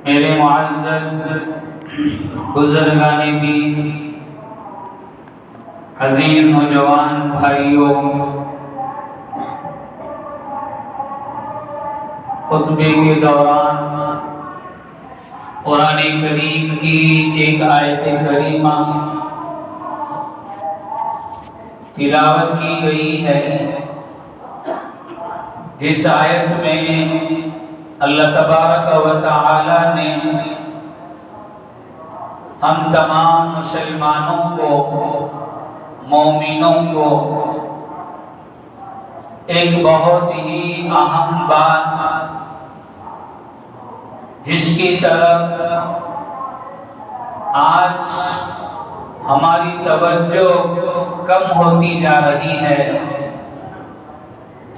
میرے معزز بزرگان دین، عزیز نوجوان بھائیوں، خطبے کے دوران قرآن کریم کی ایک آیت کریمہ تلاوت کی گئی ہے، جس آیت میں اللہ تبارک و تعالی نے ہم تمام مسلمانوں کو، مومنوں کو ایک بہت ہی اہم بات، جس کی طرف آج ہماری توجہ کم ہوتی جا رہی ہے،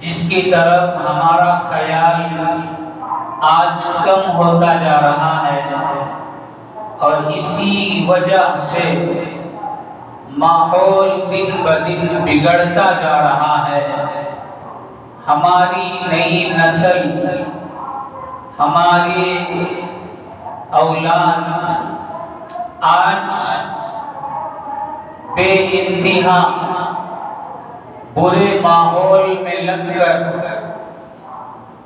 جس کی طرف ہمارا خیال آج کم ہوتا جا رہا ہے، اور اسی وجہ سے ماحول دن بدن بگڑتا جا رہا ہے۔ ہماری نئی نسل، ہماری اولاد آج بے انتہا برے ماحول میں لگ کر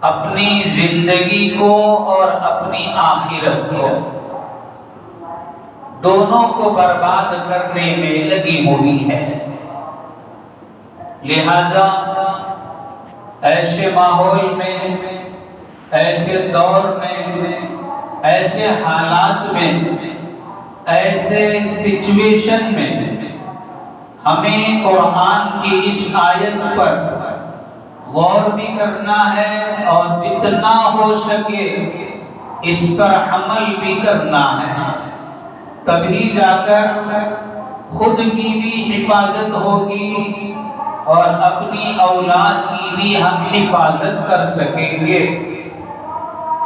اپنی زندگی کو اور اپنی آخرت کو دونوں کو برباد کرنے میں لگی ہوئی ہے۔ لہذا ایسے ماحول میں، ایسے دور میں، ایسے حالات میں، ایسے سچویشن میں ہمیں قرآن کی اس آیت پر غور بھی کرنا ہے، اور جتنا ہو سکے اس پر عمل بھی کرنا ہے، تبھی جا کر خود کی بھی حفاظت ہوگی اور اپنی اولاد کی بھی ہم حفاظت کر سکیں گے۔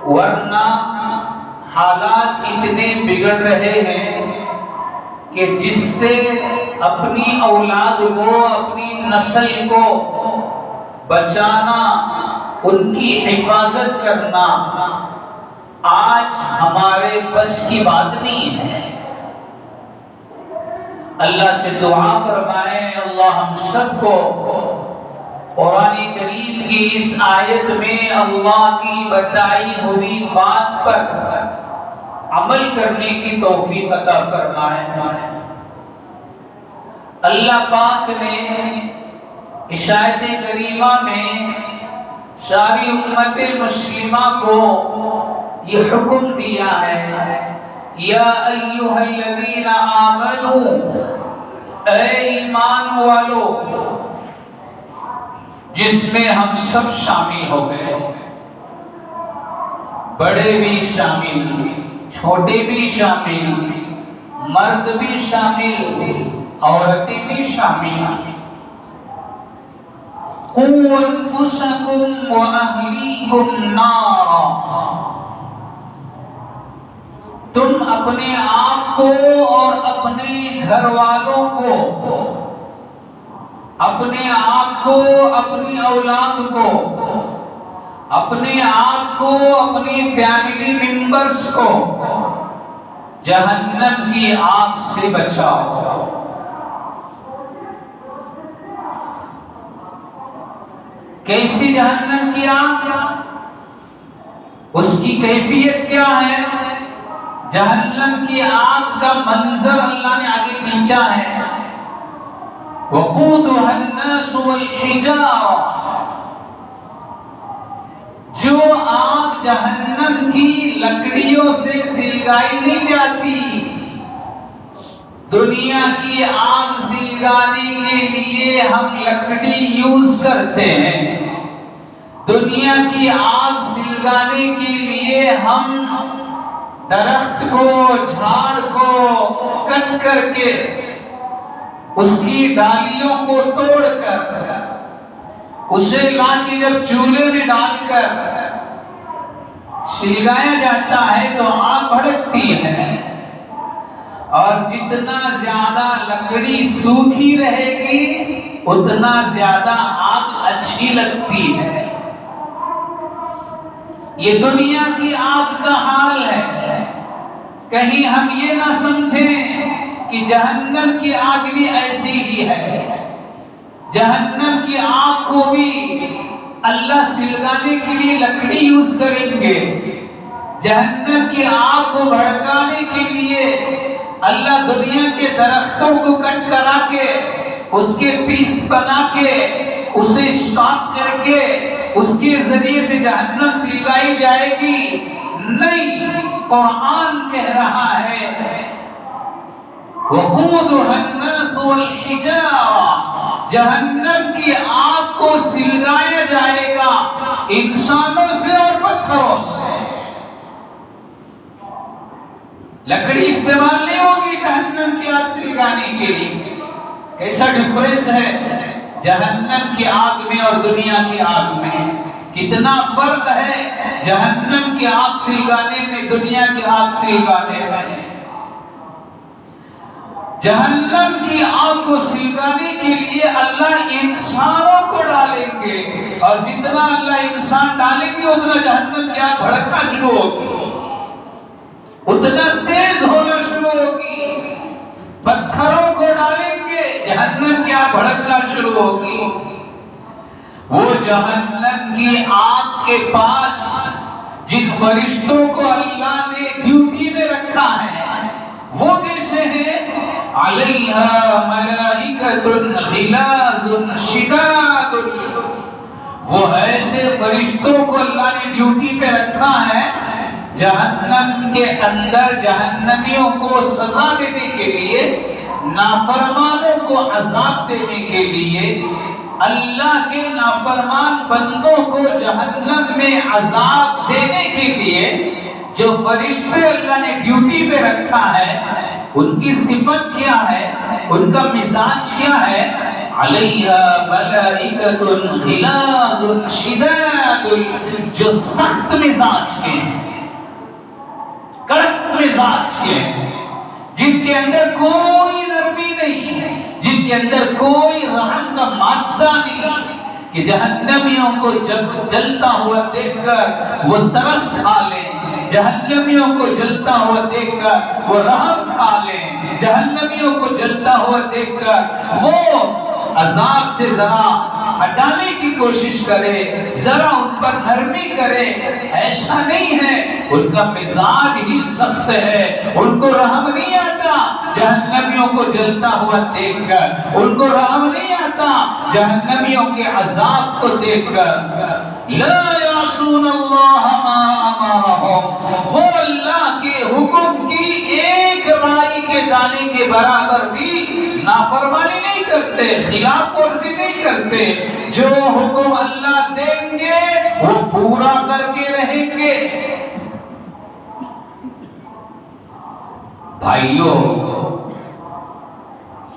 ورنہ حالات اتنے بگڑ رہے ہیں کہ جس سے اپنی اولاد کو، اپنی نسل کو بچانا، ان کی حفاظت کرنا آج ہمارے بس کی بات نہیں ہے۔ اللہ سے دعا فرمائیں، اللہ ہم سب کو قرآن کریم کی اس آیت میں اللہ کی بتائی ہوئی بات پر عمل کرنے کی توفیق عطا فرمائے۔ اللہ پاک نے اس آیت کریمہ میں ساری امت مسلمہ کو یہ حکم دیا ہے، یا ایھا الذین آمنوا، اے ایمان والو، جس میں ہم سب شامل ہو گئے، بڑے بھی شامل، چھوٹے بھی شامل، مرد بھی شامل، عورتیں بھی شامل۔ قوا انفسکم واہلیکم نارا، تم اپنے آپ کو اور اپنے گھر والوں کو، اپنے آپ کو، اپنی اولاد کو، اپنے آپ کو، اپنی فیملی ممبرز کو جہنم کی آگ سے بچاؤ۔ کیسی جہنم کی آگ؟ اس کی کیفیت کیا ہے؟ جہنم کی آگ کا منظر اللہ نے آگے کھینچا ہے، وقودها الناس والحجارہ، جو آگ جہنم کی لکڑیوں سے سلگائی نہیں جاتی۔ دنیا کی آگ سلگانے کے لیے ہم لکڑی یوز کرتے ہیں، دنیا کی آگ سلگانے کے لیے ہم درخت کو، جھاڑ کو کٹ کر کے، اس کی ڈالیوں کو توڑ کر، اسے لا کے جب چولہے میں ڈال کر سلگایا جاتا ہے تو آگ بھڑکتی ہے، اور جتنا زیادہ لکڑی سوکھی رہے گی اتنا زیادہ آگ اچھی لگتی ہے۔ یہ دنیا کی آگ کا حال ہے۔ کہیں ہم یہ نہ سمجھیں کہ جہنم کی آگ بھی ایسی ہی ہے. جہنم کی آگ کو بھی اللہ سلگانے کے لیے لکڑی یوز کریں گے. جہنم کی آگ کو بھڑکانے کے لیے اللہ دنیا کے درختوں کو کٹ کرا کے اس کے پیس بنا کے اسے اسٹاک کر کے اس کے ذریعے سے جہنم سلگائی جائے گی. نہیں، قرآن کہہ رہا ہے وقودها الناس والحجارہ، جہنم کی آگ کو سلگایا جائے گا انسانوں سے اور پتھروں سے. لکڑی استعمال نہیں ہوگی جہنم کی آگ سلگانے کے لیے. کیسا ڈفرنس ہے جہنم کی آگ میں اور دنیا کی آگ میں، کتنا فرق ہے جہنم کی آگ سلگانے میں دنیا کی آگ سلگانے میں. جہنم کی آگ کو سلگانے کے لیے اللہ انسانوں کو ڈالیں گے، اور جتنا اللہ انسان ڈالیں گے اتنا جہنم کی آگ بھڑکنا شروع ہوگی، اتنا تیز ہونا شروع ہوگی. پتھروں کو ڈالیں گے جہنم کی آگ بھڑکنا شروع ہوگی. وہ جہنم کی آگ کے پاس جن فرشتوں کو اللہ نے ڈیوٹی میں رکھا ہے وہ کیسے ہیں؟ علیہا ملائکۃ غلاظ شداد. وہ ایسے فرشتوں کو اللہ نے ڈیوٹی پہ رکھا ہے جہنم کے اندر جہنمیوں کو سزا دینے کے لیے، نافرمانوں کو عذاب دینے کے لیے. اللہ کے نافرمان بندوں کو جہنم میں عذاب دینے کے لیے جو فرشتے اللہ نے ڈیوٹی پہ رکھا ہے ان کی صفت کیا ہے، ان کا مزاج کیا ہے؟ علیہا ملائکۃ غلاظ شداد، جو سخت مزاج کے ہیں، کڑک مزاج کے، جن کے اندر کوئی نرمی نہیں ہے، جن کے اندر کوئی رحم کا مادہ نہیں، کہ جہنمیوں کو جلتا ہوا دیکھ کر وہ ترس کھا لیں، جہنمیوں کو جلتا ہوا دیکھ کر وہ رحم کھا لیں، جہنمیوں کو جلتا ہوا دیکھ کر وہ عذاب سے ذرا ہٹانے کی کوشش کرے، ذرا ان پر نرمی کرے. ایسا نہیں ہے، ان کا مزاج ہی سخت ہے، ان کو رحم نہیں آتا جہنمیوں کو جلتا ہوا دیکھ کر، ان کو رحم نہیں آتا جہنمیوں کے عذاب کو دیکھ کر. لا یعصون اللہ ما امرہم، وہ اللہ کے حکم کی ایک رائی کے دانے کے برابر بھی نافرمانی نہیں کرتے، خلاف ورزی نہیں کرتے. جو حکم اللہ دیں گے وہ پورا کر کے رہیں گے. بھائیوں،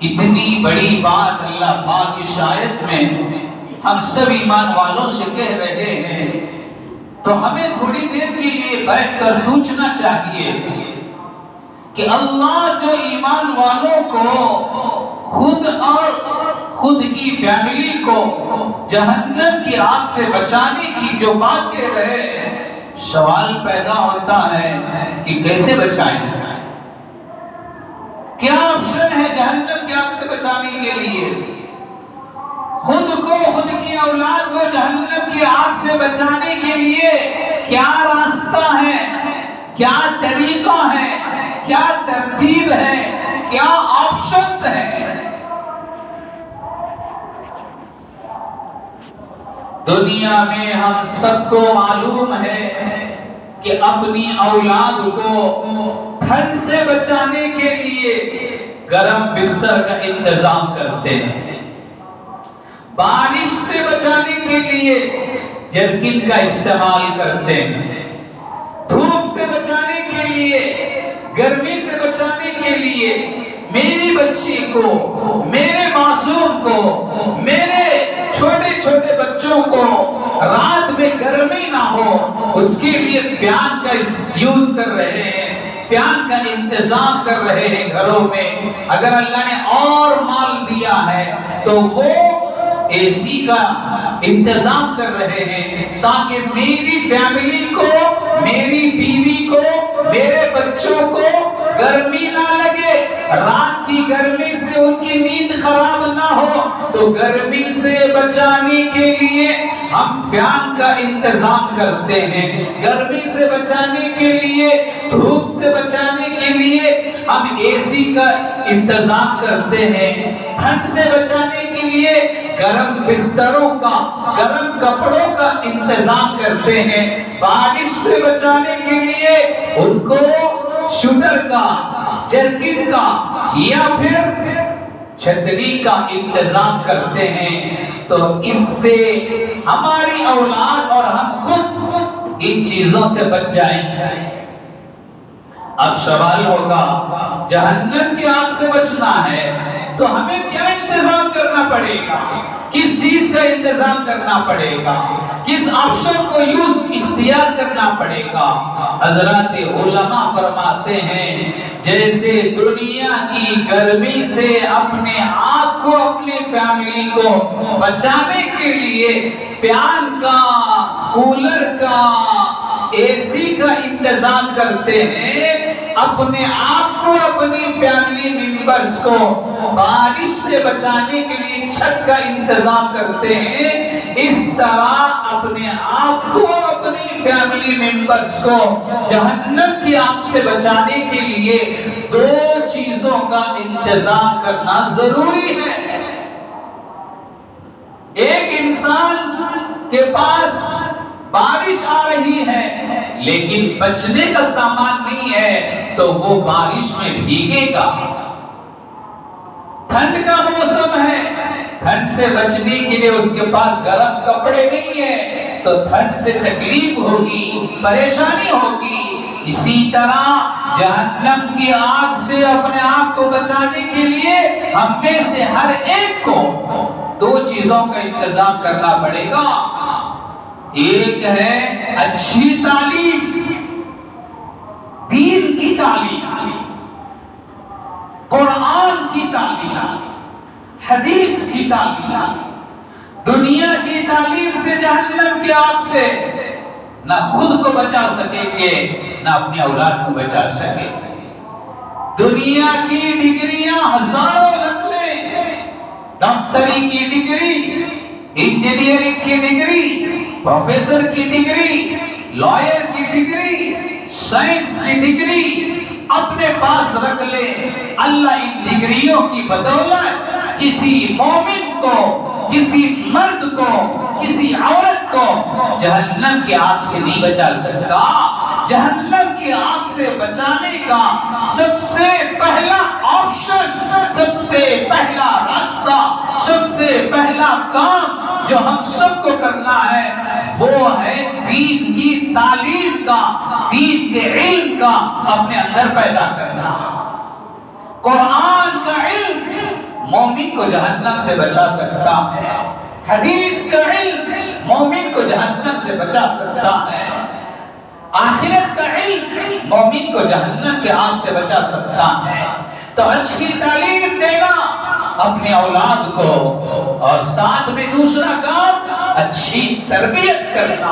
اتنی بڑی بات اللہ پاک کی شاید میں ہم سب ایمان والوں سے کہہ رہے ہیں تو ہمیں تھوڑی دیر کے لیے بیٹھ کر سوچنا چاہیے کہ اللہ جو ایمان والوں کو خود اور خود کی فیملی کو جہنم کی آگ سے بچانے کی جو بات کہہ رہے ہیں، سوال پیدا ہوتا ہے کہ کیسے بچائیں؟ کیا آپشن ہے جہنم کی آگ سے بچانے کے لیے؟ خود کو، خود کی اولاد کو جہنم کی آگ سے بچانے کے لیے کیا راستہ ہے، کیا طریقہ ہے، کیا ترتیب ہے، کیا آپشنز ہیں؟ دنیا میں ہم سب کو معلوم ہے کہ اپنی اولاد کو ٹھنڈ سے بچانے کے لیے گرم بستر کا انتظام کرتے ہیں، بارش سے بچانے کے لیے جرکن کا استعمال کرتے ہیں، دھوپ سے بچانے کے لیے، گرمی سے بچانے کے لیے میری بچی کو، میرے معصوم کو، میرے چھوٹے چھوٹے بچوں کو رات میں گرمی نہ ہو اس کے لیے فین کا یوز کر رہے ہیں، فین کا انتظام کر رہے ہیں گھروں میں. اگر اللہ نے اور مال دیا ہے تو وہ اے سی کا انتظام کر رہے ہیں تاکہ میری فیملی کو، میری بیوی کو، میرے بچوں کو گرمی سے ان کی نیند خراب نہ ہو تو گرمی سے بچانے کے لیے ہم فین کا انتظام کرتے ہیں، گرمی سے بچانے کے لیے، دھوپ سے بچانے کے لیے ہم اے سی کا انتظام کرتے ہیں، ٹھنڈ سے بچانے کے لیے گرم بستروں کا، گرم کپڑوں کا انتظام کرتے ہیں، بارش سے بچانے کے لیے ان کو شوٹر کا، جرکن کا یا پھر چھتری کا انتظام کرتے ہیں، تو اس سے ہماری اولاد اور ہم خود ان چیزوں سے بچ جائیں گے۔ اب سوال ہوگا جہنم کی آگ سے بچنا ہے تو ہمیں کیا انتظام کرنا پڑے گا، کس چیز کا انتظام کرنا پڑے گا، کس آپشن کو اختیار کرنا پڑے گا؟ حضرات علماء فرماتے ہیں جیسے دنیا کی گرمی سے اپنے آپ کو، اپنی فیملی کو بچانے کے لیے فین کا، کولر کا، اے سی کا انتظام کرتے ہیں، اپنے آپ کو، اپنی فیملی ممبرز کو بارش سے بچانے کے لیے چھت کا انتظام کرتے ہیں، اس طرح اپنے آپ کو، اپنی فیملی ممبرز کو جہنم کی آگ سے بچانے کے لیے دو چیزوں کا انتظام کرنا ضروری ہے۔ ایک انسان کے پاس بارش آ رہی ہے لیکن بچنے کا سامان نہیں ہے تو وہ بارش میں بھیگے گا۔ ٹھنڈ کا موسم ہے، ٹھنڈ سے بچنے کے لیے اس کے پاس گرم کپڑے نہیں ہیں تو ٹھنڈ سے تکلیف ہوگی، پریشانی ہوگی۔ اسی طرح جہنم کی آگ سے اپنے آپ کو بچانے کے لیے ہم میں سے ہر ایک کو دو چیزوں کا انتظام کرنا پڑے گا۔ ایک ہے اچھی تعلیم، دین کی تعلیم، قرآن کی تعلیم، حدیث کی تعلیم۔ دنیا کی تعلیم سے جہنم کی آگ سے نہ خود کو بچا سکیں گے نہ اپنی اولاد کو بچا سکیں گے۔ دنیا کی ڈگریاں ہزاروں لگ لیں، ڈاکٹری کی ڈگری، انجینئرنگ کی ڈگری، پروفیسر کی ڈگری، لائر کی ڈگری، سائنس کی ڈگری اپنے پاس رکھ لے، اللہ ان ڈگریوں کی بدولت کسی مومن کو، کسی مرد کو، کسی عورت کو جہنم کی آگ سے نہیں بچا سکتا۔ جہنم کی آگ سے بچانے کا سب سے پہلا آپشن، سب سے پہلا راستہ، سب سے پہلا کام جو ہم سب کو کرنا ہے وہ ہے دین کی تعلیم کا، دین کے علم کا اپنے اندر پیدا کرنا۔ قرآن کا علم مومن کو جہنم سے بچا سکتا ہے، حدیث کا علم مومن کو جہنم سے بچا سکتا ہے، آخرت کا علم مومن کو جہنم کے آگ سے بچا سکتا ہے۔ تو اچھی تعلیم دینا اپنے اولاد کو، اور ساتھ میں دوسرا کام اچھی تربیت کرنا۔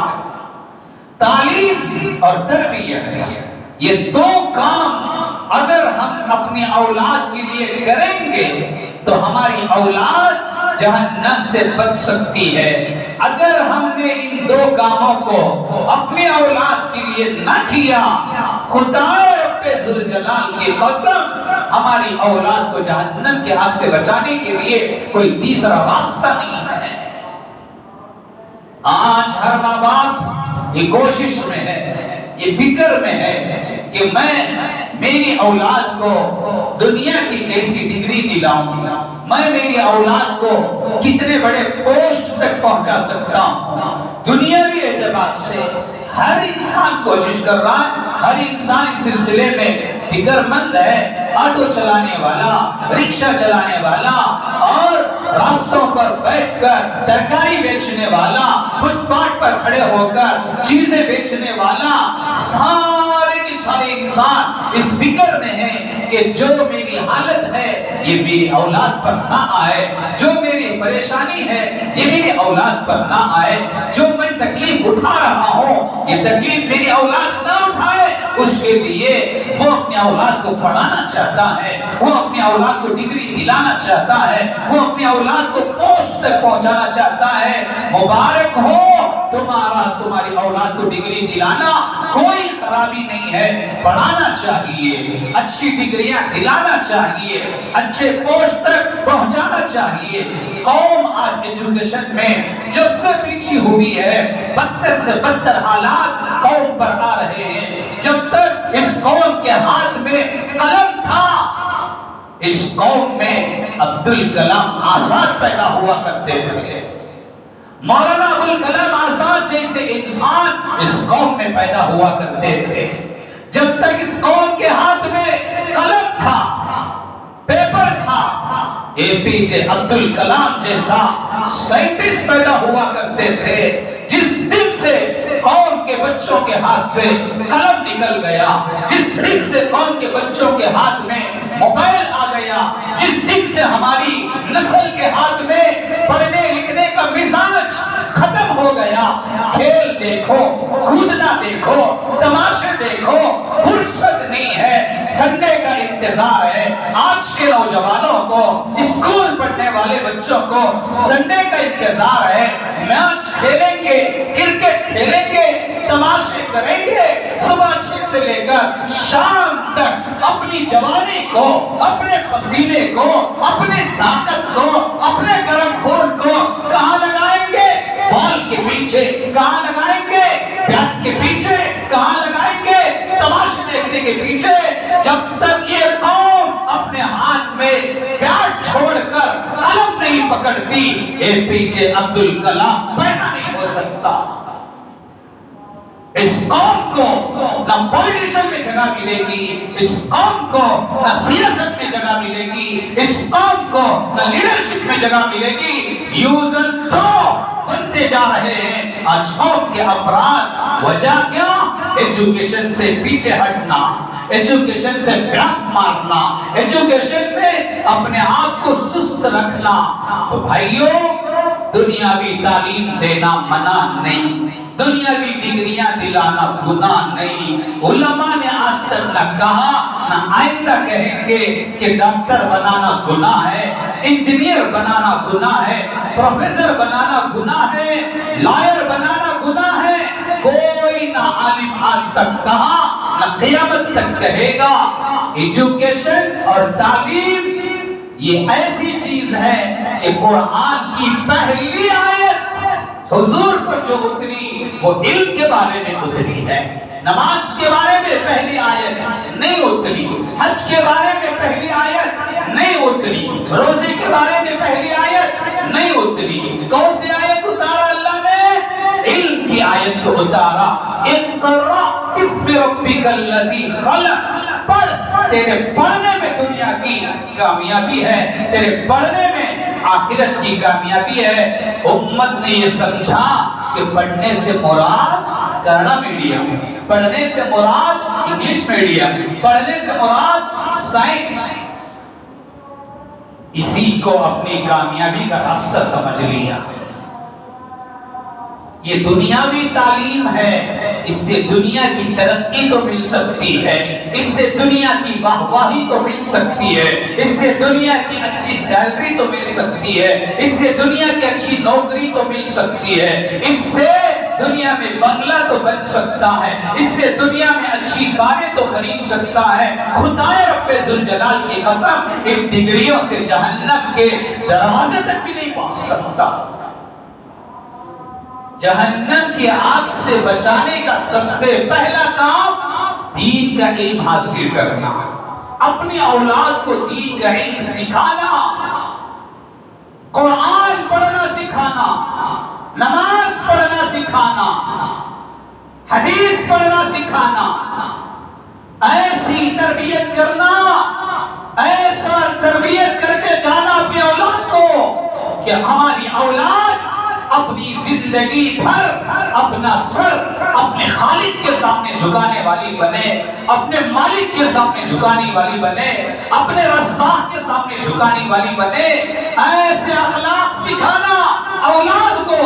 تعلیم اور تربیت، یہ دو کام اگر ہم اپنی اولاد کے لیے کریں گے تو ہماری اولاد جہنم سے بچ سکتی ہے۔ اگر ہم نے ان دو کاموں کو اپنی اولاد کے لیے نہ کیا، خدا رب ذوالجلال کی قسم ہماری اولاد کو جہنم کے آگ سے بچانے کے لیے کوئی تیسرا راستہ نہیں ہے۔ آج ہر ماں باپ یہ کوشش میں ہے، یہ فکر میں ہے کہ میں میری اولاد کو دنیا کی کیسی ڈگری دلاؤں، میں میری اولاد کو کتنے بڑے پوسٹ تک پہنچا سکتا ہوں۔ دنیاوی اعتبار سے ہر انسان کوشش کر رہا ہے، ہر انسان اس سلسلے میں فکر مند ہے۔ آٹو چلانے والا، رکشہ چلانے والا، اور راستوں پر بیٹھ کر ترکاری بیچنے والا، فٹ پاتھ پر کھڑے ہو کر چیزیں بیچنے والا، سارے کے سارے انسان اس فکر میں ہیں کہ جو میری حالت ہے یہ میری اولاد پر نہ آئے، جو میری پریشانی ہے یہ میری اولاد پر نہ آئے، جو میں تکلیف اٹھا رہا ہوں یہ تکلیف میری اولاد نہ اٹھائے، اس کے لیے وہ اپنے اولاد کو پڑھانا چاہتا ہے، وہ اپنی اولاد کو ڈگری دلانا چاہتا ہے، وہ اپنی اولاد کو پوسٹ تک پہنچانا چاہتا ہے، مبارک ہو تمہاری اولاد کو ڈگری دلانا کوئی خرابی نہیں ہے، پڑھانا چاہیے، اچھی ڈگریاں دلانا چاہیے، اچھے پوسٹ تک پہنچانا چاہیے۔ قوم آج ایجوکیشن میں جب سے پیچھے ہوئی ہے، بدتر سے بدتر حالات قوم پر آ رہے ہیں۔ جب تک اس قوم کے ہاتھ میں قلم تھا، اس قوم میں عبدالکلام آزاد پیدا ہوا کرتے تھے، مولانا ابوالکلام آزاد جیسے انسان اس قوم میں پیدا ہوا کرتے تھے۔ جب تک اس قوم کے ہاتھ میں قلم تھا، پیپر تھا، اے پی جے عبدالکلام جیسا سائنٹسٹ پیدا ہوا کرتے تھے۔ جس دن سے قوم کے بچوں کے ہاتھ سے قلم نکل گیا، جس دن سے قوم کے بچوں کے ہاتھ میں موبائل آ گیا، جس دن سے ہماری نسل کے ہاتھ میں پڑھنے لکھنے کا مزاج ختم ہو گیا، کھیل دیکھو، کودنا دیکھو، تماشے دیکھو، فرصت نہیں ہے، سنڈے کا انتظار ہے۔ آج کے نوجوانوں کو، اسکول پڑھنے والے بچوں کو سنڈے کا انتظار ہے، میچ کھیلیں گے، کرکٹ کھیلیں گے، تماشے کریں گے، صبح 6 سے لے کر شام تک اپنی جوانی کو، اپنے پسینے کو، اپنے طاقت کو، اپنے گرم خون کو کہاں لگائیں گے؟ بال کے پیچھے کہاں لگائیں گے؟ بیٹ کے پیچھے کہاں لگائیں گے؟ تماشے دیکھنے کے پیچھے۔ جب تک یہ قوم اپنے ہاتھ میں بیٹ چھوڑ کر قلم نہیں پکڑتی، اے پی جے عبدالکلام پیدا نہیں ہو سکتا۔ اس قوم کو نہ پولیٹیشن میں جگہ ملے گی، اس قوم کو نہ سیاست میں جگہ ملے گی، اس قوم کو نہ لیڈرشپ میں جگہ ملے گی۔ یوز اینڈ تھرو بنتے جا رہے ہیں آج قوم کے افراد۔ وجہ کیا؟ ایجوکیشن سے پیچھے ہٹنا، ایجوکیشن سے بیک مارنا، ایجوکیشن میں اپنے آپ کو سست رکھنا۔ تو بھائیوں، دنیاوی تعلیم دینا منع نہیں، دنیاوی ڈگریاں دلانا گناہ نہیں۔ علماء نے آج تک نہ کہا نہ آئندہ کہیں گے کہ ڈاکٹر بنانا گناہ ہے، انجینئر بنانا گناہ ہے، پروفیسر بنانا گناہ ہے، لائر بنانا گناہ ہے۔ کوئی نہ عالم آج تک کہا نہ قیامت تک کہے گا۔ ایجوکیشن اور تعلیم یہ ایسی چیز ہے کہ قرآن کی پہلی آیت حضور پر جو اتری وہ علم کے بارے میں اتری ہے، نماز کے بارے میں پہلی آیت نہیں اتری، حج کے بارے میں پہلی آیت نہیں اتری، روزے کے بارے میں پہلی آیت نہیں اتری۔ کون سی آیت اتارا اللہ نے؟ علم کی آیت کو اتارا۔ اقرأ باسم ربک الذی خلق، پڑھ، تیرے پڑھنے میں دنیا کی کامیابی ہے، تیرے پڑھنے میں آخرت کی کامیابی ہے۔ امت نے یہ سمجھا کہ پڑھنے سے مراد کرنا میڈیم، پڑھنے سے مراد انگلش میڈیم، پڑھنے سے مراد سائنس، اسی کو اپنی کامیابی کا راستہ سمجھ لیا۔ یہ دنیاوی تعلیم ہے، اس سے دنیا کی ترقی تو مل سکتی ہے، اس سے دنیا کی واہواہی تو مل سکتی ہے، اس سے دنیا کی اچھی سیلری تو مل سکتی ہے، اس سے دنیا کی اچھی نوکری تو مل سکتی ہے، اس سے دنیا میں بنگلہ تو بن سکتا ہے، اس سے دنیا میں اچھی کاریں تو خرید سکتا ہے۔ خدائے رب ذوالجلال کی قسم، ان ڈگریوں سے جہنم کے دروازے تک بھی نہیں پہنچ سکتا۔ جہنم کی آگ سے بچانے کا سب سے پہلا کام دین کا علم حاصل کرنا، اپنی اولاد کو دین کا علم سکھانا، قرآن پڑھنا سکھانا، نماز پڑھنا سکھانا، حدیث پڑھنا سکھانا، ایسی تربیت کرنا، ایسا تربیت کر کے جانا اپنی اولاد کو کہ ہماری اولاد اپنی زندگی بھر اپنا سر اپنے خالق کے سامنے جھکانے والی بنے، اپنے مالک کے سامنے جھکانے والی بنے، اپنے رزاق کے سامنے جھکانے والی بنے۔ ایسے اخلاق سکھانا اولاد کو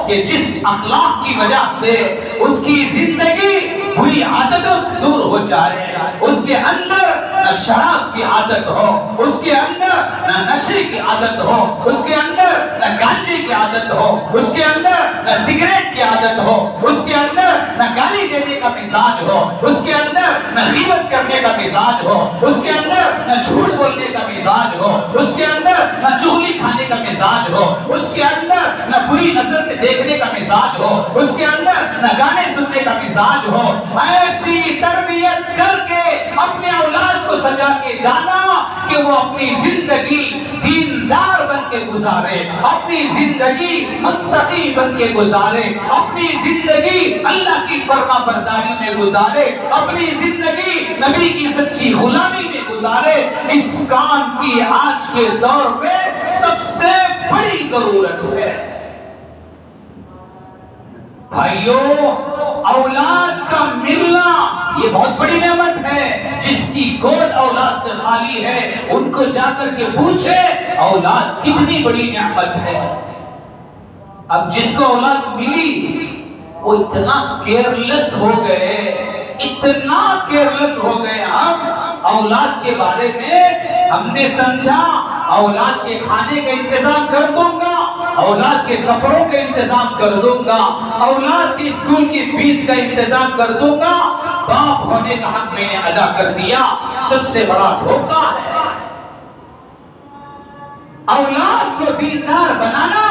کہ جس اخلاق کی وجہ سے اس کی زندگی بری عادتوں سے دور ہو جائے، اس کے اندر نہ شراب کی عادت ہو، اس کے اندر نہ نشے کی عادت ہو، اس کے اندر نہ گانجے کی عادت ہو، اس کے اندر نہ سگریٹ کی عادت ہو، اس کے اندر نہ گالی دینے کا مزاج ہو، اس کے اندر نہ غیبت کرنے کا مزاج ہو، اس کے اندر نہ جھوٹ بولنے کا مزاج ہو، اس کے اندر نہ چغلی کھانے کا مزاج ہو، اس کے اندر نہ بری نظر سے دیکھنے کا مزاج ہو، اس کے اندر نہ گانے سننے کا مزاج ہو۔ ایسی تربیت کر کے اپنے اولاد کو سجا کے جانا کہ وہ اپنی زندگی دیندار بن کے گزارے، اپنی زندگی متقی بن کے گزارے، اپنی زندگی اللہ کی فرما برداری میں گزارے، اپنی زندگی نبی کی سچی غلامی میں گزارے۔ اس کام کی آج کے دور میں سب سے بڑی ضرورت ہے۔ بھائیوں، اولاد کا ملنا یہ بہت بڑی نعمت ہے۔ جس کی گود اولاد سے خالی ہے ان کو جا کر کے پوچھے اولاد کتنی بڑی نعمت ہے۔ اب جس کو اولاد ملی وہ اتنا کیئرلیس ہو گئے، اتنا کیئرلیس ہو گئے ہم اولاد کے بارے میں۔ ہم نے سمجھا اولاد کے کھانے کا انتظام کر دوں گا، اولاد کے کپڑوں کا انتظام کر دوں گا، اولاد کی اسکول کی فیس کا انتظام کر دوں گا، باپ ہونے کا حق میں نے ادا کر دیا۔ سب سے بڑا دھوکہ ہے۔ اولاد کو دیندار بنانا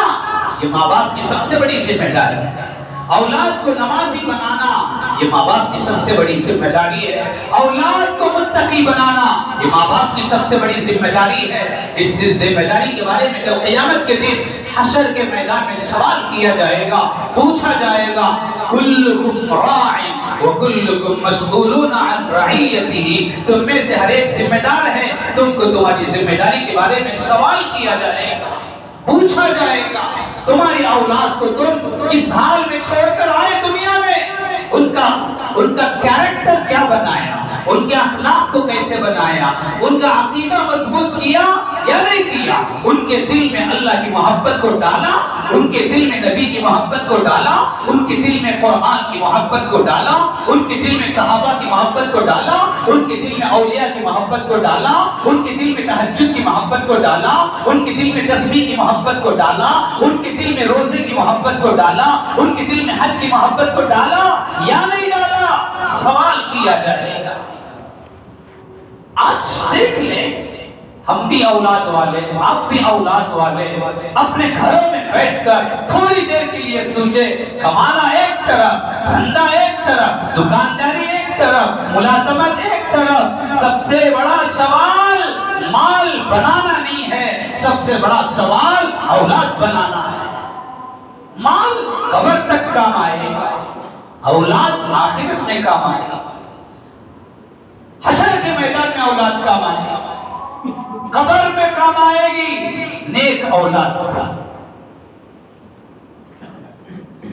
یہ ماں باپ کی سب سے بڑی ذمہ داری ہے۔ اولاد کو نمازی بنانا یہ ماں باپ کی سب سے بڑی ذمہ داری ہے۔ اولاد کو متقی بنانا یہ ماں باپ کی سب سے بڑی ذمہ داری ہے۔ اس ذمہ داری کے بارے میں کل قیامت کے دن حشر کے میدان میں سوال کیا جائے گا، پوچھا جائے گا، کلکم راع وکلکم مسئولون عن رعیتہ۔ تم میں سے ہر ایک ذمہ دار ہے، تم کو تمہاری ذمہ داری کے بارے میں سوال کیا جائے گا، پوچھا جائے گا۔ تمہاری اولاد کو تم کس حال میں چھوڑ کر آئے دنیا میں، ان کا کیریکٹر کیا بنایا، ان کے اخلاق کو کیسے بنایا، ان کا عقیدہ مضبوط کیا یا نہیں کیا، ان کے دل میں اللہ کی محبت کو ڈالا، ان کے دل میں نبی کی محبت کو ڈالا، ان کے دل میں قرآن کی محبت کو ڈالا، ان کے دل میں صحابہ کی محبت کو ڈالا، ان کے دل میں اولیاء کی محبت کو ڈالا، ان کے دل میں تہجد کی محبت کو ڈالا، ان کے دل میں تسبیح کی محبت کو ڈالا، ان کے دل میں روزے کی محبت کو ڈالا، ان کے دل میں حج کی محبت کو ڈالا یا نہیں ڈالا، سوال کیا جائے گا۔ آج دیکھ لیں، ہم بھی اولاد والے، آپ بھی اولاد والے، اپنے گھروں میں بیٹھ کر تھوڑی دیر کے لیے سوچے، کمانا ایک طرف، دھندا ایک طرف، دکانداری ایک طرف، ملازمت ایک طرف، سب سے بڑا سوال مال بنانا نہیں ہے، سب سے بڑا سوال اولاد بنانا ہے۔ مال قبر تک کام آئے گا، اولاد آخرت میں کام آئے گا، حشر کے میدان میں اولاد کام آئے گا، قبر میں کام آئے گی نیک اولاد تھا۔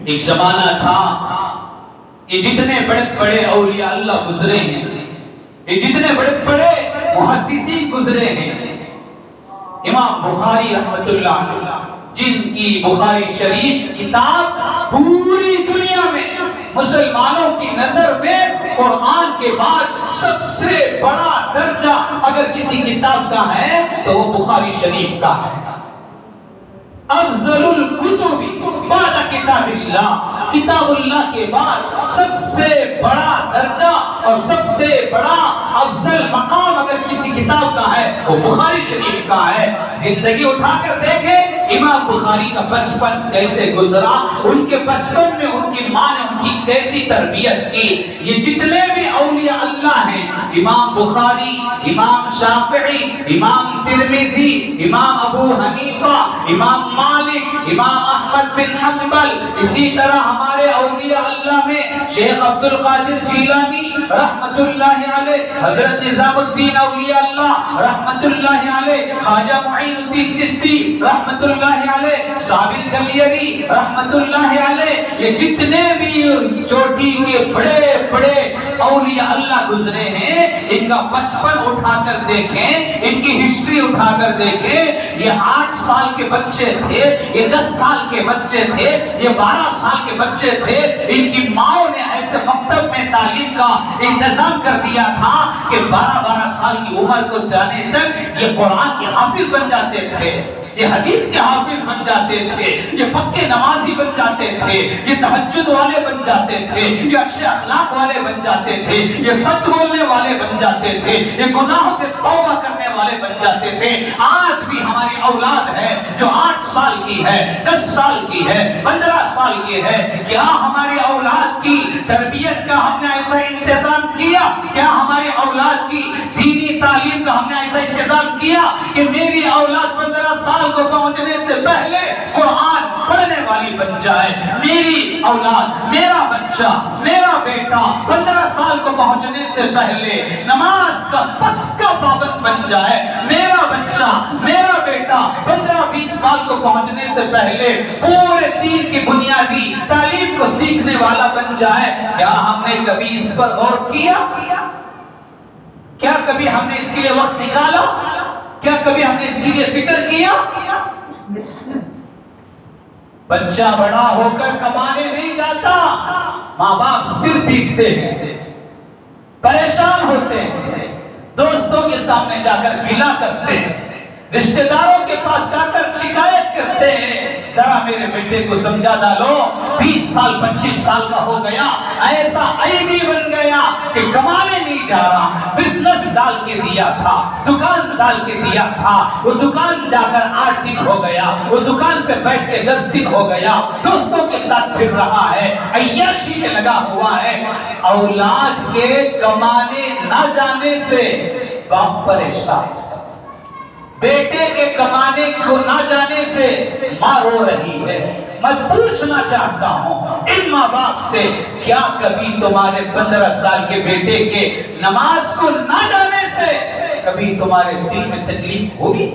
ایک زمانہ تھا کہ جتنے بڑے بڑے اولیاء اللہ گزرے ہیں، یہ جتنے بڑے بڑے محدثین گزرے ہیں، امام بخاری رحمت اللہ علیہ جن کی بخاری شریف کتاب پوری دنیا میں مسلمانوں کی نظر میں قرآن کے بعد سب سے بڑا درجہ اگر کسی کتاب کا ہے تو وہ بخاری شریف کا ہے۔ افضل الکتب بعد کتاب اللہ، کتاب اللہ کے بعد سب سے بڑا درجہ اور سب سے بڑا افضل مقام اگر کسی کتاب کا ہے وہ بخاری شریف کا ہے۔ زندگی اٹھا کر دیکھیں امام بخاری کا بچپن کیسے گزرا، ان کے بچپن میں ان کی ماں نے ان کی کیسی تربیت کی۔ یہ جتنے بھی اولیاء اللہ ہیں، امام بخاری، امام شافعی، امام ترمذی، امام ابو حنیفہ، امام مالک، امام احمد بن حنبل، اسی طرح ہمارے اولیاء اللہ میں شیخ عبد القادر جیلانی رحمت اللہ علیہ، حضرت نظام الدین اولیاء اللہ رحمت اللہ علیہ، خواجہ معین الدین چشتی رحمت اللہ علیہ، ثابت کلیری رحمت اللہ علیہ، یہ جتنے بھی چوٹی کے بڑے بڑے اولیاء اللہ گزرے ہیں، ان کا بچپن اٹھا کر دیکھیں، ان کی ہسٹری اٹھا کر دیکھیں، یہ 8 سال کے بچے تھے، یہ 10 سال کے بچے تھے، یہ 12 سال کے بچے تھے، ان کی ماں نے ایسے مکتب میں تعلیم کا انتظام کر دیا تھا کہ 12 سال کی عمر کو جانے تک یہ قرآن کے حافظ بن جاتے تھے، یہ حدیث کے حافظ بن جاتے تھے، یہ پکے نمازی بن جاتے تھے، یہ تہجد والے بن جاتے تھے، یہ اچھے اخلاق والے بن جاتے تھے، یہ سچ بولنے والے بن جاتے تھے، یہ گناہوں سے توبہ کرنے والے بن جاتے تھے۔ آج بھی ہماری اولاد ہے جو 8 سال کی ہے، 10 سال کی ہے، 15 سال کی ہے، کیا ہماری اولاد کی تربیت کا ہم نے ایسا انتظام کیا؟ کیا ہماری اولاد کی دینی تعلیم کا ہم نے ایسا انتظام کیا کہ میری اولاد 15 سال کو پہنچنے سے پہلے قرآن پڑھنے والی بن جائے؟ میری اولاد، میرا بچہ، میرا بیٹا 15 سال کو پہنچنے سے پہلے نماز کا پکا پابند بن جائے، میرا بچہ، میرا بیٹا 15-20 سال کو پہنچنے سے پہلے پورے دین کی بنیادی تعلیم کو سیکھنے والا بن جائے۔ کیا ہم نے کبھی اس پر غور کیا؟ کیا کبھی ہم نے اس کے لیے وقت نکالا؟ کیا کبھی ہم نے اس کے لیے فکر کیا؟ بچہ بڑا ہو کر کمانے نہیں جاتا، ماں باپ سر پیٹتے ہیں، پریشان ہوتے ہیں، دوستوں کے سامنے جا کر گلا کرتے ہیں، رشتہ داروں کے پاس جا کر شکایت کرتے ہیں، ذرا میرے بیٹے کو سمجھا ڈالو، 20 سال 25 سال کا ہو گیا، ایسا عیبی بن گیا کہ کمانے نہیں جا رہا، بزنس ڈال کے دیا تھا، دکان ڈال کے دیا تھا، وہ دکان جا کر 8 دن ہو گیا، وہ دکان پہ بیٹھ کے 10 دن ہو گیا، دوستوں کے ساتھ پھر رہا ہے، عیاشی میں لگا ہوا ہے۔ اولاد کے کمانے نہ جانے سے باپ پریشان، بیٹے کے کمانے کو نہ جانے سے ماں رو رہی ہے۔ میں پوچھنا چاہتا ہوں ان ماں باپ سے، کیا کبھی تمہارے 15 سال کے بیٹے کے نماز کو نہ جانے سے کبھی تمہارے دل میں تکلیف ہوگی؟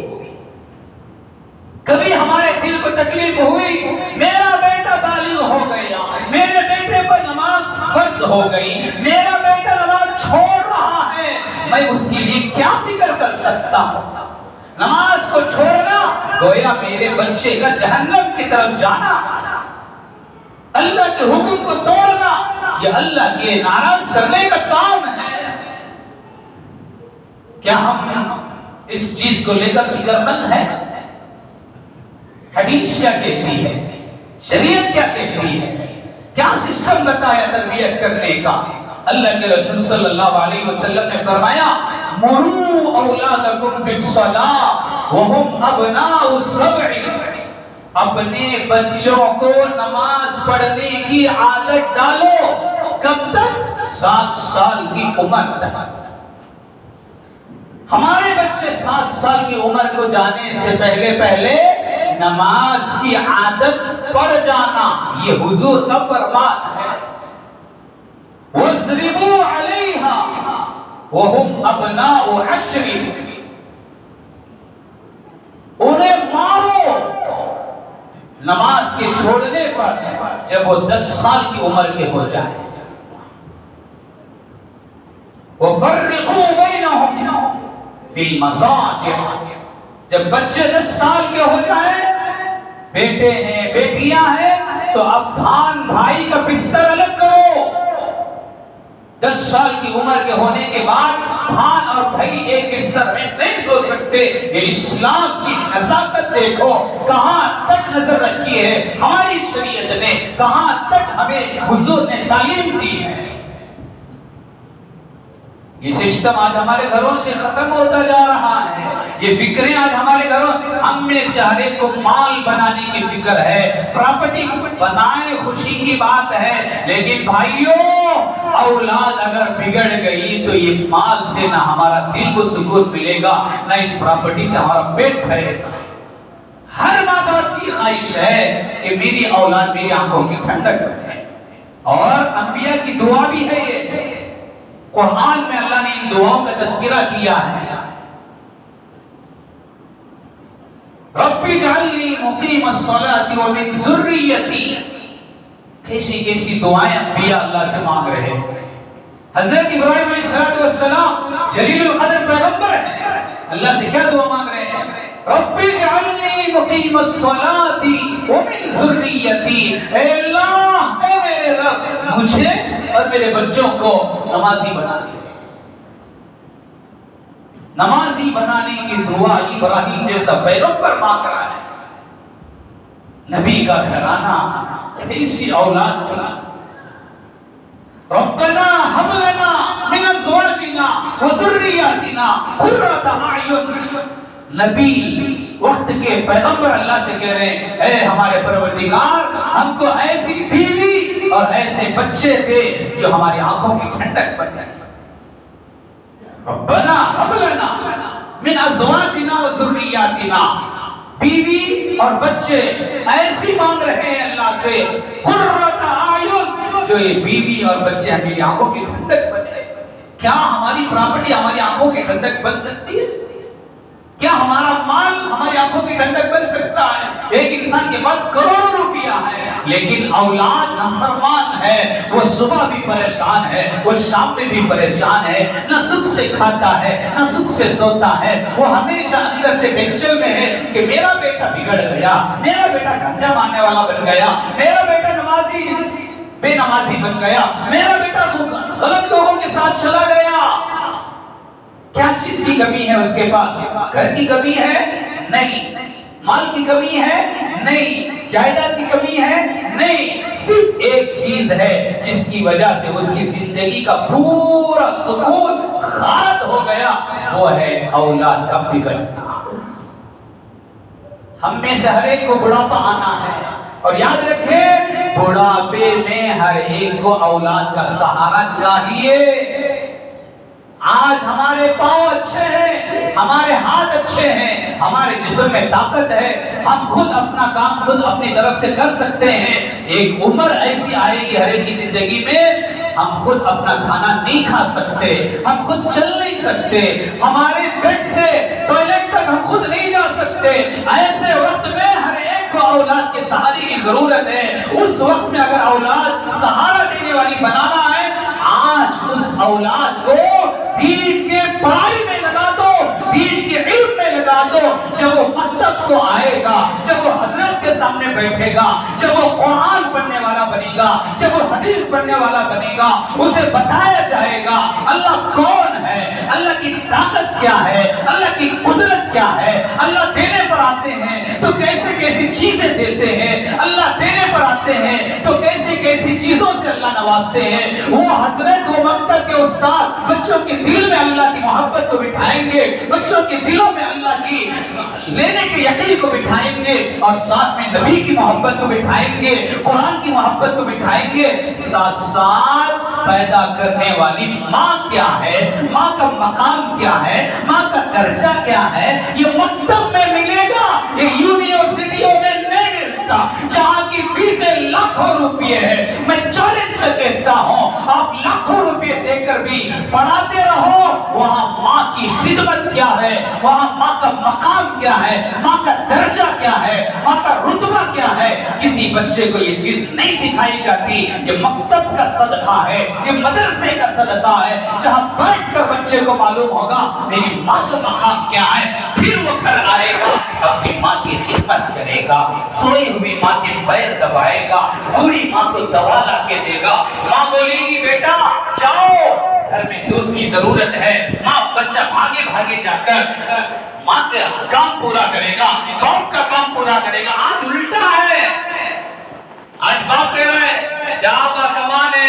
کبھی ہمارے دل کو تکلیف ہوئی؟ میرا بیٹا بالغ ہو گیا، میرے بیٹے پر نماز فرض ہو گئی، میرا بیٹا نماز چھوڑ رہا ہے، میں اس کے لیے کیا فکر کر سکتا ہوں؟ نماز کو چھوڑنا گویا میرے بچے کا جہنم کی طرف جانا، اللہ کے حکم کو توڑنا یہ اللہ کے ناراض کرنے کا کام ہے۔ کیا ہم اس چیز کو لے کر فکر مند ہیں؟ حدیث کیا کہتی ہے؟ شریعت کیا کہتی ہے؟ کیا سسٹم بتایا تربیت کرنے کا؟ اللہ کے رسول صلی اللہ علیہ وسلم نے فرمایا، مروا اولادکم بالصلاۃ وهم ابناء 7۔ اپنے بچوں کو نماز پڑھنے کی عادت ڈالو، کب تک؟ 7 سال کی عمر تک۔ ہمارے بچے 7 سال کی عمر کو جانے سے پہلے نماز کی عادت پڑ جانا، یہ حضور کا فرمان ہے۔ وَاضْرِبُوا عَلَيْهَا وَهُمْ أَبْنَاءُ 10۔ انہیں مارو نماز کے چھوڑنے پر جب وہ 10 سال کی عمر کے ہو جائیں۔ وَفَرِّقُوا بَيْنَهُمْ فِي الْمَضَاجِعِ۔ جب بچے 10 سال کے ہو جائیں، بیٹے ہیں بیٹیاں ہیں، تو اب بھائی کا بستر الگ کرو۔ 10 سال کی عمر کے ہونے کے بعد بھان اور بھائی ایک بستر میں نہیں سو سکتے۔ یہ اسلام کی نزاکت دیکھو، کہاں تک نظر رکھی ہے ہماری شریعت نے، کہاں تک ہمیں حضور نے تعلیم دی ہے۔ یہ سسٹم آج ہمارے گھروں سے ختم ہوتا جا رہا ہے، یہ فکریں آج ہمارے گھروں، ہم میں سے ہر ایک کو مال بنانے کی فکر ہے، پراپرٹی بنائے خوشی کی بات ہے، لیکن بھائیوں اولاد اگر بگڑ گئی تو یہ مال سے نہ ہمارا دل کو سکون ملے گا، نہ اس پراپرٹی سے ہمارا پیٹ بھرے گا۔ ہر ماں باپ کی خواہش ہے کہ میری اولاد میری آنکھوں کی ٹھنڈک بنے، اور انبیاء کی دعا بھی ہے یہ، قرآن میں اللہ نے ان دعاؤں کا تذکرہ کیا ہے۔ رب اجعلنی مقیم الصلاۃ ومن ذریتی، کیسی کیسی دعائیں انبیاء اللہ سے مانگ رہے ہیں۔ حضرت ابراہیم علیہ السلام جلیل القدر پیغمبر ہیں، اللہ سے کیا دعا مانگ رہے ہیں؟ رب اجعلنی مقیم الصلاة ومن ذریتی، اے اللہ، اے میرے رب، مجھے اور میرے بچوں کو نمازی بنا دے۔ نمازی بنانے کی دعا ابراہیم جیسا پیغمبر مانگ رہا ہے۔ نبی کا گھرانہ کیسی اولاد تھی۔ ربنا هب لنا من ازواجنا وذرياتنا قرۃ اعین۔ نبی وقت کے پیغمبر اللہ سے کہہ رہے ہیں، اے ہمارے پروردگار، ہم کو ایسی بیوی اور ایسے بچے دے جو ہماری آنکھوں کی ٹھنڈک بن جائے۔ ربنا هب لنا من ازواجنا وذرياتنا، بیوی اور بچے ایسی مانگ رہے ہیں اللہ سے، قرۃ اعین، جو یہ بیوی اور بچے ہماری آنکھوں کی ٹھنڈک بن جائے۔ کیا ہماری پراپرٹی ہماری آنکھوں کی ٹھنڈک بن سکتی ہے؟ کیا ہمارا مال ہماری آنکھوں کی ٹھنڈک بن سکتا ہے؟ ایک انسان کے پاس کروڑوں روپیہ ہے لیکن اولاد نافرمان ہے، وہ صبح بھی پریشان ہے، وہ شام میں بھی پریشان ہے، نہ سکھ سے کھاتا ہے نہ سکھ سے سوتا ہے، وہ ہمیشہ اندر سے ٹینشن میں ہے کہ میرا بیٹا بگڑ گیا، میرا بیٹا گنجا مارنے والا بن گیا، میرا بیٹا نمازی بے نمازی بن گیا، میرا بیٹا غلط لوگوں کے ساتھ چلا گیا۔ کیا چیز کی کمی ہے اس کے پاس؟ گھر کی کمی ہے؟ نہیں۔ مال کی کمی ہے؟ نہیں۔ جائیداد کی کمی ہے؟ نہیں۔ صرف ایک چیز ہے جس کی وجہ سے اس کی زندگی کا پورا سکون غارت ہو گیا، وہ ہے اولاد کا بگڑنا۔ ہم میں سے ہر ایک کو بڑھاپا آنا ہے، اور یاد رکھیں بڑھاپے میں ہر ایک کو اولاد کا سہارا چاہیے۔ آج ہمارے پاؤں اچھے ہیں، ہمارے ہاتھ اچھے ہیں، ہمارے جسم میں طاقت ہے، ہم خود اپنا کام خود اپنی طرف سے کر سکتے ہیں۔ ایک عمر ایسی آئے گی ہر ایک کی زندگی میں، ہم خود اپنا کھانا نہیں کھا سکتے، ہم خود چل نہیں سکتے، ہمارے بیڈ سے ٹوائلٹ تک ہم خود نہیں جا سکتے۔ ایسے وقت میں ہر ایک کو اولاد کے سہارے کی ضرورت ہے۔ اس وقت میں اگر اولاد سہارا دینے والی بنانا ہے، آج اس اولاد کو دین کے پڑھائی میں لگا دو، دین کے علم میں لگا دو۔ جب وہ مکتب کو آئے گا، جب وہ حضرت کے سامنے بیٹھے گا، جب وہ قرآن پڑھنے والا بنے گا، جب وہ حدیث پڑھنے والا بنے گا، اسے بتایا جائے گا اللہ کون ہے، اللہ کی طاقت کیا ہے، اللہ کی قدرت کیا ہے، اللہ دینے پر آتے ہیں تو کیسے کیسی چیزیں دیتے ہیں، اللہ دینے پر آتے ہیں تو کیسی کیسی چیزوں سے اللہ نوازتے ہیں۔ وہ حضرت، وہ مکتب کے استاد بچوں کے دل میں اللہ کی محبت کو بٹھائیں گے، بچوں کے دلوں میں اللہ کی لینے کے یقین کو بٹھائیں گے، اور ساتھ میں نبی کی محبت کو بٹھائیں گے، قرآن کی محبت کو بٹھائیں گے۔ ساتھ ساتھ پیدا کرنے والی ماں کیا ہے، ماں کا مقام کیا ہے، ماں کا درجہ کیا ہے، یہ مکتب میں ملے گا، یہ یونیورسٹیوں میں نہیں ملتا، جہاں کی فیسیں لاکھوں روپیے ہے۔ میں چیلنج سے کہتا ہوں، آپ لاکھوں روپے دے کر بھی پڑھاتے رہو، وہاں ماں کی خدمت کیا ہے، وہاں ماں کا مقام کیا ہے، ماں کا درجہ کیا ہے، ماں کا رتبہ کیا ہے، کسی بچے کو یہ چیز نہیں سکھائی جاتی۔ یہ مکتب کا صدقہ ہے، یہ مدرسے کا صدقہ ہے، جہاں بیٹھ کر بچے کو معلوم ہوگا میری ماں کا مقام کیا ہے، پھر وہ گھر آئے گا، اپنی ماں کی خدمت کرے گا، سوئی ہوئی ماں کے پیر دبائے گا، بوڑھی ماں کو دوا لا کے دے گا۔ ماں بولے گی بیٹا جاؤ، گھر میں دودھ کی ضرورت ہے، ماں بچہ بھاگے بھاگے جا کر ماں کا کام پورا کرے گا، باپ کا کام پورا کرے گا۔ آج الٹا ہے، آج باپ کہہ رہا ہے جا با کمانے،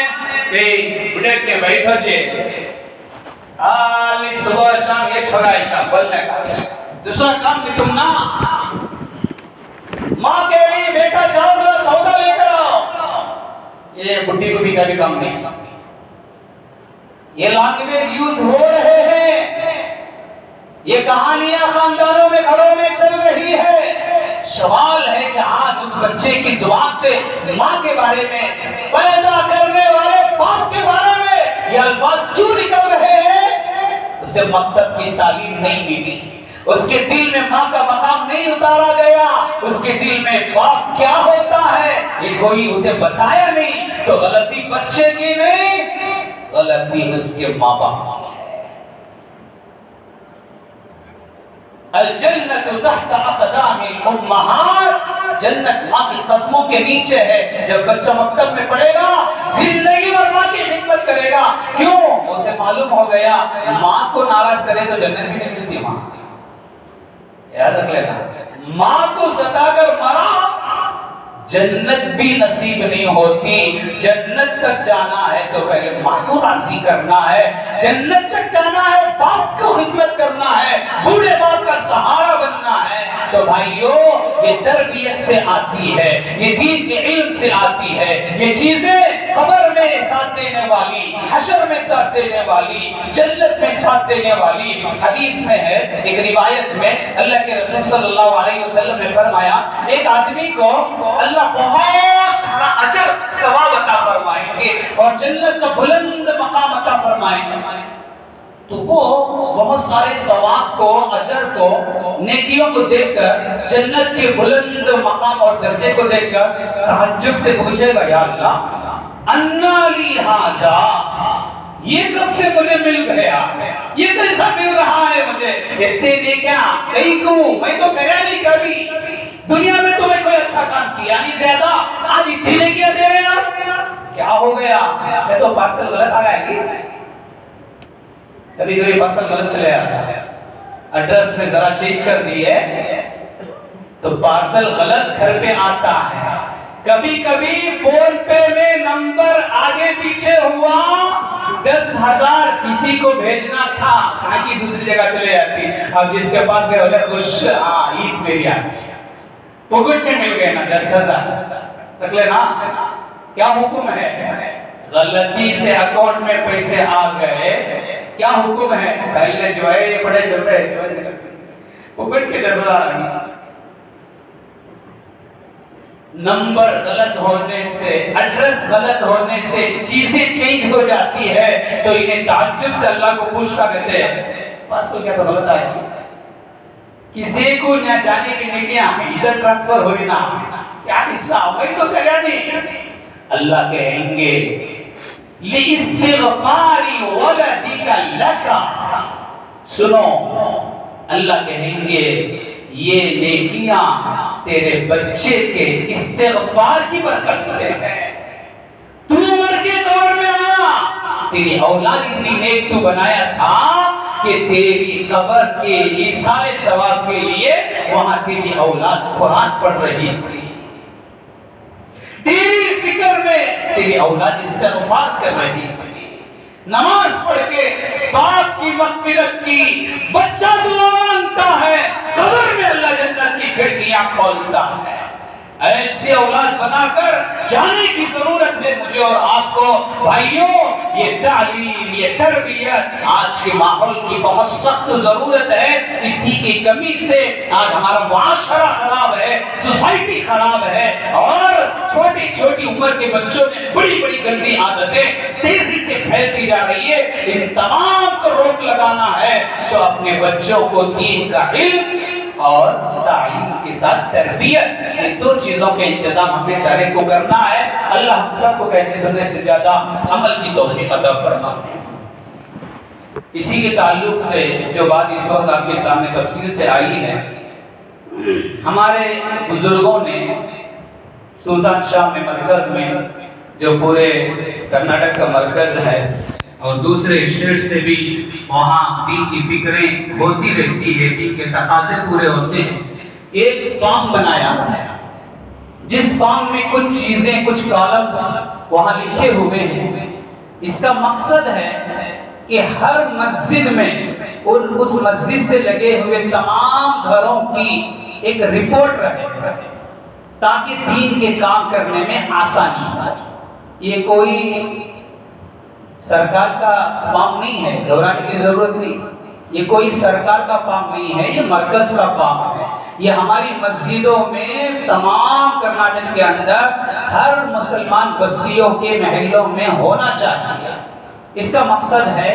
بڑھے کے بیٹھو جے آلی صبح شام یہ چھوڑا ایچا بلنے کا دوسرا کام نہیں تم نا۔ ماں کہہ رہی بیٹا جاؤ ذرا سودا لے کر آؤ، یہ بڈھی کو بھی کا بھی کام نہیں۔ یہ لینگویج یوز ہو رہے ہیں، یہ کہانیاں خاندانوں میں گھروں میں چل رہی ہے۔ سوال ہے کہ آج اس بچے کی زبان سے ماں کے بارے میں، پیدا کرنے والے باپ کے بارے میں یہ الفاظ کیوں نکل رہے ہیں؟ اسے مکتب کی تعلیم نہیں ملی، اس کے دل میں ماں کا مقام نہیں اتارا گیا، اس کے دل میں باپ کیا ہوتا ہے یہ کوئی اسے بتایا نہیں، تو غلطی بچے کی نہیں، غلطی اس کے ماں باپ کی ہے۔ الجنت تحت اقدام الامہات، جنت ماں کے قدموں کے نیچے ہے۔ جب بچہ مکتب میں پڑھے گا زندگی بھر ماں کی خدمت کرے گا، کیوں؟ اسے معلوم ہو گیا ماں کو ناراض کرے تو جنت بھی نہیں ملتی۔ ماں یاد رکھ لینا، ماں کو ستا کر مرا جنت بھی نصیب نہیں ہوتی۔ جنت تک جانا ہے تو پہلے ماں کو راضی کرنا ہے، جنت تک جانا ہے باپ کو خدمت کرنا ہے، بوڑھے باپ کا سہارا بننا ہے۔ تو بھائیو، یہ تربیت سے آتی ہے، یہ دین کے علم سے آتی ہے، یہ چیزیں قبر میں ساتھ دینے والی، حشر میں ساتھ دینے والی، جنت میں ساتھ دینے والی۔ حدیث میں ہے، ایک روایت میں اللہ کے رسول صلی اللہ علیہ وسلم نے فرمایا ایک آدمی کو اللہ بہت سارا اجر ثواب عطا فرمائیں گے اور جنت کا بلند مقام عطا فرمائیں گے۔ تو وہ بہت سارے ثواب کو، اجر کو، نیکیوں کو دیکھ کر، جنت کے بلند مقام اور درجے کو دیکھ کر تعجب سے پوچھے گا، یا اللہ انا لی ھذا، یہ کب سے مجھے مل گیا، یہ کیسا مل رہا ہے مجھے؟ اتنے نیکیاں کئی کیوں؟ میں تو کریا نہیں کبھی، دنیا میں تو میں کوئی اچھا کام کیا نہیں زیادہ، آج اتنی نیکیاں دے رہے ہیں، کیا ہو گیا؟ میں تو پارسل غلط آ گیا کہ کبھی کبھی پارسل غلط چلے آتا ہے، ایڈریس میں ذرا چینج کر دیے تو پارسل غلط گھر پہ آتا ہے۔ کبھی کبھی فون پے میں نمبر آگے پیچھے ہوا، 10,000 کسی کو بھیجنا تھا، تاکہ دوسری جگہ چلے جاتی، اب جس کے پاس گئے بولے خوش عید میری آج، پکٹ میں مل گئے نا 10,000، رکھ لینا۔ کیا حکم ہے؟ غلطی سے اکاؤنٹ میں پیسے آ گئے، کیا حکم ہے؟ پہلے شوائے یہ پڑے چل رہے شوائے پکٹ کے 10,000 آ گئے۔ نمبر غلط ہونے سے، ایڈریس غلط ہونے سے چیزیں چینج ہو جاتی ہے، تو انہیں تعجب سے اللہ کو پوچھتا کہتے ہیں پارسل کیا تو غلط آئے گی، کسی کو نہ جانے کی نیکیاں ادھر ٹرانسفر ہوئی نا، کیا حساب، میں تو کریا نہیں۔ اللہ کہیں گے لِإِسْتِغْفَارِ وَلَدِكَ لَكَ، سنو، اللہ کہیں گے یہ نیکیاں تیرے بچے کے استغفار کی برکت سے ہے۔ تو مر کے قبر میں آیا، تیری اولاد اتنی نیک تو بنایا تھا کہ تیری قبر کے ایصال ثواب کے لیے وہاں تیری اولاد قرآن پڑھ رہی تھی، تیری فکر میں تیری اولاد استغفار کر رہی تھی، نماز پڑھ کے باپ کی مغفرت کی، بچہ دعا مانگتا ہے، قبر میں اللہ جنت کی کھڑکیاں کھولتا ہے۔ ایسے اولاد بنا کر جانے کی ضرورت ہے مجھے اور آپ کو۔ بھائیوں، یہ تعلیم، یہ تربیت آج کے ماحول کی بہت سخت ضرورت ہے، اسی کی کمی سے آج ہمارا معاشرہ خراب ہے، سوسائٹی خراب ہے، اور چھوٹی چھوٹی عمر کے بچوں میں بڑی بڑی گندی عادتیں تیزی سے پھیلتی جا رہی ہے۔ ان تمام کو روک لگانا ہے تو اپنے بچوں کو دین کا علم اور تعلیم کے ساتھ تربیت، یہ دو چیزوں کے انتظام ہمیں سارے کو کرنا ہے۔ اللہ ہم سب کو کہنے سننے سے زیادہ عمل کی توفیق عطا فرمائے۔ اسی کے تعلق سے جو بات اس وقت آپ کے سامنے تفصیل سے آئی ہے، ہمارے بزرگوں نے سلطان شاہ میں مرکز میں، جو پورے کرناٹک کا مرکز ہے اور دوسرے اسٹیٹ سے بھی وہاں دین کی فکریں ہوتی رہتی ہے، دین کے تقاضے پورے ہوتے ہیں، ایک فارم بنایا ہے جس فارم میں کچھ چیزیں، کچھ کالمز وہاں لکھے ہوئے ہیں۔ اس کا مقصد ہے کہ ہر مسجد میں اور اس مسجد سے لگے ہوئے تمام گھروں کی ایک رپورٹ رہے تاکہ دین کے کام کرنے میں آسانی ہو۔ یہ کوئی سرکار کا فارم نہیں ہے، گھبرانے کی ضرورت نہیں، یہ کوئی سرکار کا فارم نہیں ہے، یہ مرکز کا فارم ہے۔ یہ ہماری مسجدوں میں تمام کرناٹک کے اندر ہر مسلمان بستیوں کے محلوں میں ہونا چاہیے۔ اس کا مقصد ہے،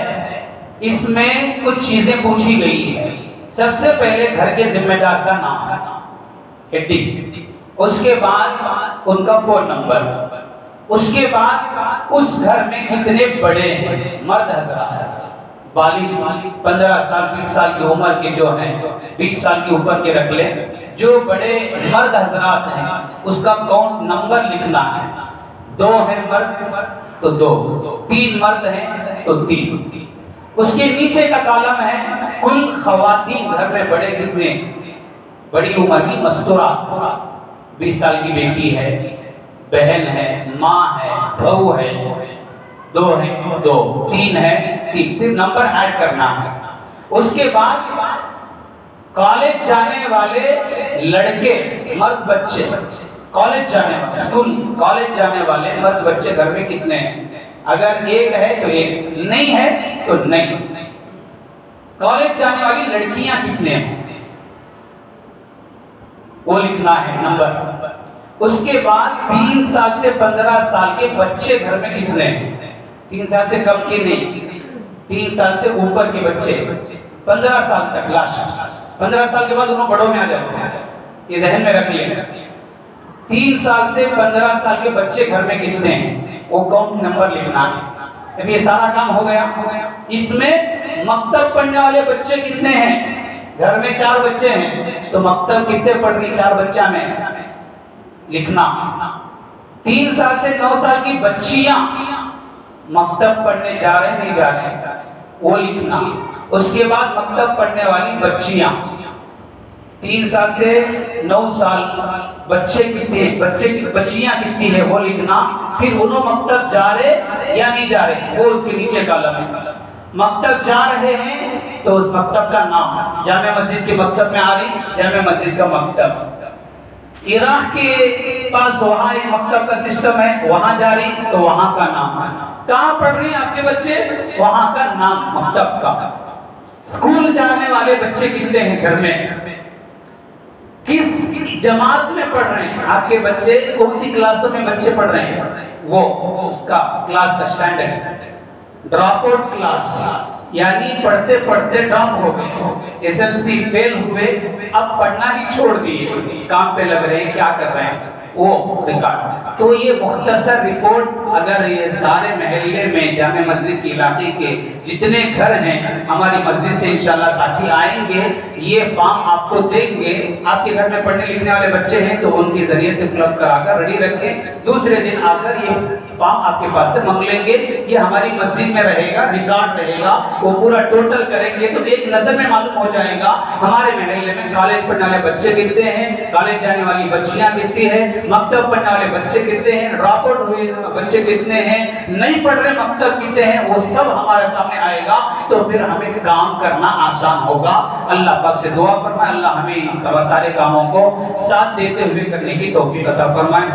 اس میں کچھ چیزیں پوچھی گئی ہے۔ سب سے پہلے گھر کے ذمہ دار کا نام، ہیڈنگ، اس کے بعد ان کا فون نمبر، اس کے بعد اس گھر میں کتنے بڑے ہیں مرد حضرات بالغ 15 سال 20 سال کی عمر کے جو ہیں 20 سال کے اوپر کے رکھ لیں جو بڑے مرد حضرات ہیں اس کا کاؤنٹ نمبر لکھنا ہے 2 ہے مرد تو 2 3 مرد ہیں تو 3 اس کے نیچے کا کالم ہے کل خواتین گھر میں بڑے کتنے بڑی عمر کی مستورات 20 سال کی بیٹی ہے بہن ہے ماں ہے بہو ہے 2 ہے 2 3 ہے 3 صرف نمبر ایڈ کرنا ہے اس کے بعد کالج جانے والے لڑکے مرد بچے کالج جانے والے اسکول کالج جانے والے مرد بچے گھر میں کتنے ہیں اگر 1 ہے تو 1 نہیں ہے تو نہیں کالج جانے والی لڑکیاں کتنے ہیں وہ لکھنا ہے نمبر اس کے بعد 3 سال سے 15 سال کے بچے گھر میں کتنے ہیں 3 سال سے کم کے نہیں 3 سال سے اوپر کے بچے 15 سال تک لاسٹ 15 سال کے بعد انہوں بڑوں میں آ جاتے ہیں یہ ذہن میں رکھ لیں 3 سال سے 15 سال کے بچے گھر میں کتنے ہیں وہ کاؤنٹ نمبر لکھنا ہے اب یہ سارا کام ہو گیا اس میں مکتب پڑھنے والے بچے کتنے ہیں گھر میں 4 بچے ہیں تو مکتب کتنے پڑھ رہی 4 بچہ میں لکھنا 3 سال سے 9 سال کی بچیاں مکتب پڑھنے جا رہے نہیں جا رہے وہ لکھنا اس کے بعد مکتب پڑھنے والی بچیاں 3 سال سے 9 سال بچے کتنے بچیاں کتنی ہے وہ لکھنا پھر انہوں مکتب جا رہے یا نہیں جا رہے وہ اس کے نیچے کالم ہے مکتب جا رہے ہیں تو اس مکتب کا نام جامع مسجد کے مکتب میں آ رہی جامع مسجد کا مکتب عراق کے پاس وہاں ایک مکتب کا سسٹم ہے وہاں جا رہی تو وہاں کا نام ہے کہاں پڑھ رہی ہیں آپ کے بچے وہاں کا نام مکتب کا اسکول جانے والے بچے کتنے ہیں گھر میں کس جماعت میں پڑھ رہے ہیں آپ کے بچے کون سی کلاسوں میں بچے پڑھ رہے ہیں وہ اس کا کلاس کا سٹینڈرڈ ڈراپ آؤٹ کلاس یعنی پڑھتے پڑھتے ڈراپ ہو گئے SLC فیل ہوئے اب پڑھنا ہی چھوڑ دیے کام پہ لگ رہے ہیں کیا کر رہے ہیں وہ ریکارڈ تو یہ مختصر رپورٹ اگر یہ سارے محلے میں جامع مسجد کے علاقے کے جتنے گھر ہیں ہماری مسجد سے انشاءاللہ ساتھی آئیں گے یہ فارم آپ کو دیں گے آپ کے گھر میں پڑھنے لکھنے والے بچے ہیں تو ان کے ذریعے سے فل اپ کرا کر ریڈی رکھیں دوسرے دن آ کر یہ فارم آپ کے پاس سے منگ لیں گے یہ ہماری مسجد میں رہے گا ریکارڈ رہے گا وہ پورا ٹوٹل کریں گے تو ایک نظر میں معلوم ہو جائے گا ہمارے محلے میں کالج پڑھنے والے بچے کتنے ہیں کالج جانے والی بچیاں کتنی ہیں مکتب پڑھنے والے بچے کتنے ہیں ڈراپ آؤٹ ہوئے بچے کتنے ہیں نہیں پڑھ رہے مکتب کتنے ہیں وہ سب ہمارے سامنے آئے گا تو پھر ہمیں کام کرنا آسان ہوگا اللہ پاک سے دعا فرمائے اللہ ہمیں سارے کاموں کو ساتھ دیتے ہوئے کرنے کی توفیق عطا فرمائے